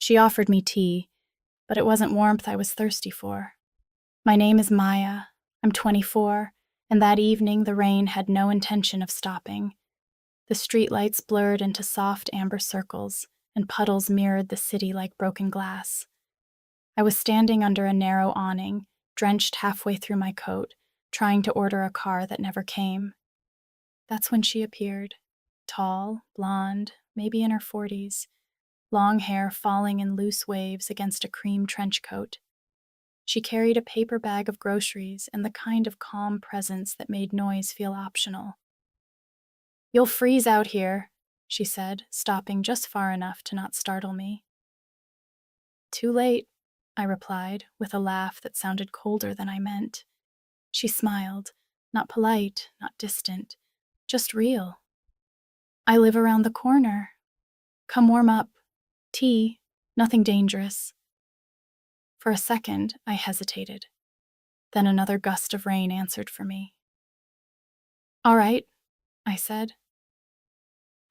She offered me tea, but it wasn't warmth I was thirsty for. My name is Maya. I'm 24, and that evening the rain had no intention of stopping. The streetlights blurred into soft amber circles, and puddles mirrored the city like broken glass. I was standing under a narrow awning, drenched halfway through my coat, trying to order a car that never came. That's when she appeared, tall, blonde, maybe in her 40s, long hair falling in loose waves against a cream trench coat. She carried a paper bag of groceries and the kind of calm presence that made noise feel optional. "You'll freeze out here," she said, stopping just far enough to not startle me. "Too late," I replied, with a laugh that sounded colder than I meant. She smiled, not polite, not distant, just real. "I live around the corner. Come warm up. Tea, nothing dangerous." For a second, I hesitated. Then another gust of rain answered for me. "All right," I said.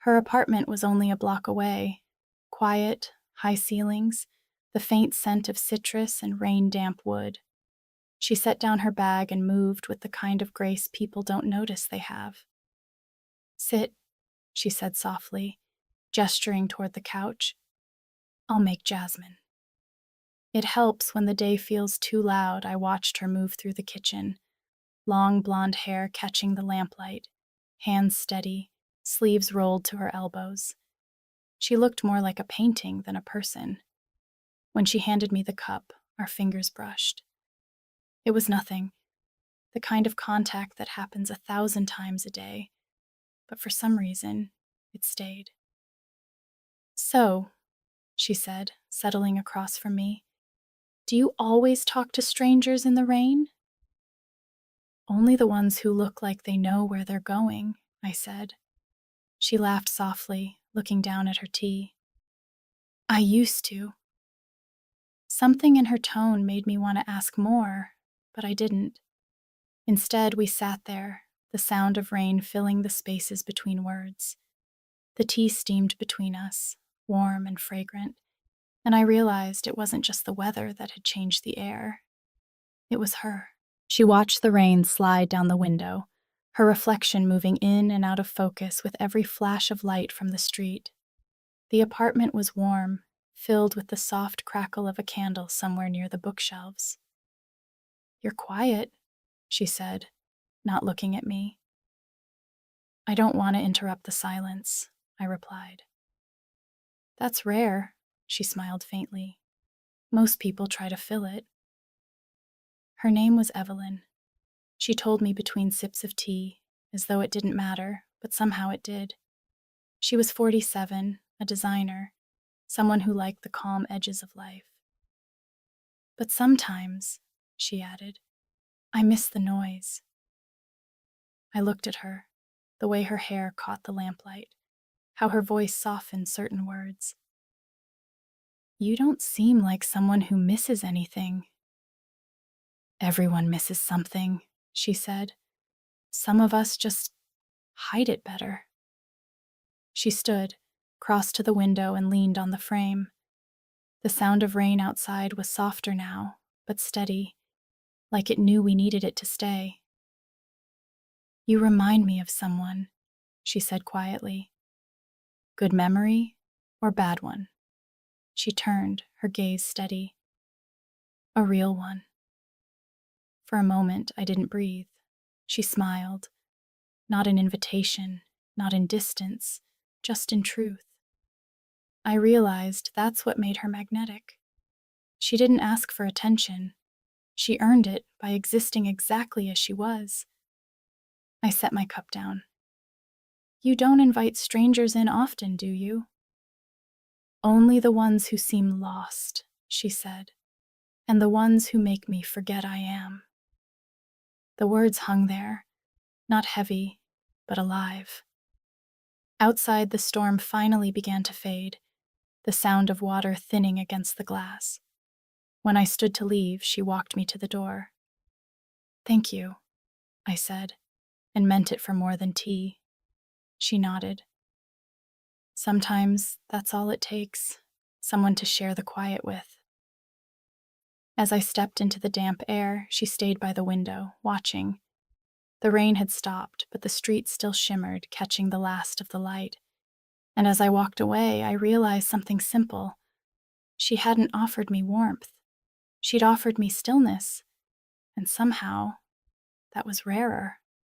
Her apartment was only a block away. Quiet, high ceilings, the faint scent of citrus and rain-damp wood. She set down her bag and moved with the kind of grace people don't notice they have. "Sit," she said softly, gesturing toward the couch. "I'll make jasmine." It helps when the day feels too loud. I watched her move through the kitchen, long blonde hair catching the lamplight, hands steady, sleeves rolled to her elbows. She looked more like a painting than a person. When she handed me the cup, our fingers brushed. It was nothing, the kind of contact that happens 1,000 times a day, but for some reason, it stayed. "So," she said, settling across from me, "do you always talk to strangers in the rain?" "Only the ones who look like they know where they're going," I said. She laughed softly, looking down at her tea. "I used to." Something in her tone made me want to ask more, but I didn't. Instead, we sat there, the sound of rain filling the spaces between words. The tea steamed between us, warm and fragrant, and I realized it wasn't just the weather that had changed the air. It was her. She watched the rain slide down the window, her reflection moving in and out of focus with every flash of light from the street. The apartment was warm, filled with the soft crackle of a candle somewhere near the bookshelves. "You're quiet," she said, not looking at me. "I don't want to interrupt the silence," I replied. "That's rare," she smiled faintly. "Most people try to fill it." Her name was Evelyn. She told me between sips of tea, as though it didn't matter, but somehow it did. She was 47, a designer, someone who liked the calm edges of life. "But sometimes," she added, "I miss the noise." I looked at her, the way her hair caught the lamplight, how her voice softened certain words. "You don't seem like someone who misses anything." "Everyone misses something," she said. "Some of us just hide it better." She stood, crossed to the window and leaned on the frame. The sound of rain outside was softer now, but steady, like it knew we needed it to stay. "You remind me of someone," she said quietly. "Good memory or bad one?" She turned, her gaze steady. "A real one." For a moment, I didn't breathe. She smiled. Not in invitation, not in distance, just in truth. I realized that's what made her magnetic. She didn't ask for attention. She earned it by existing exactly as she was. I set my cup down. "You don't invite strangers in often, do you?" "Only the ones who seem lost," she said, "and the ones who make me forget I am." The words hung there, not heavy, but alive. Outside, the storm finally began to fade, the sound of water thinning against the glass. When I stood to leave, she walked me to the door. "Thank you," I said, and meant it for more than tea. She nodded. "Sometimes that's all it takes. someone to share the quiet with. As I stepped into the damp air, she stayed by the window, watching. The rain had stopped, but the street still shimmered, catching the last of the light. And as I walked away, I realized something simple. She hadn't offered me warmth. She'd offered me stillness. And somehow, that was rarer.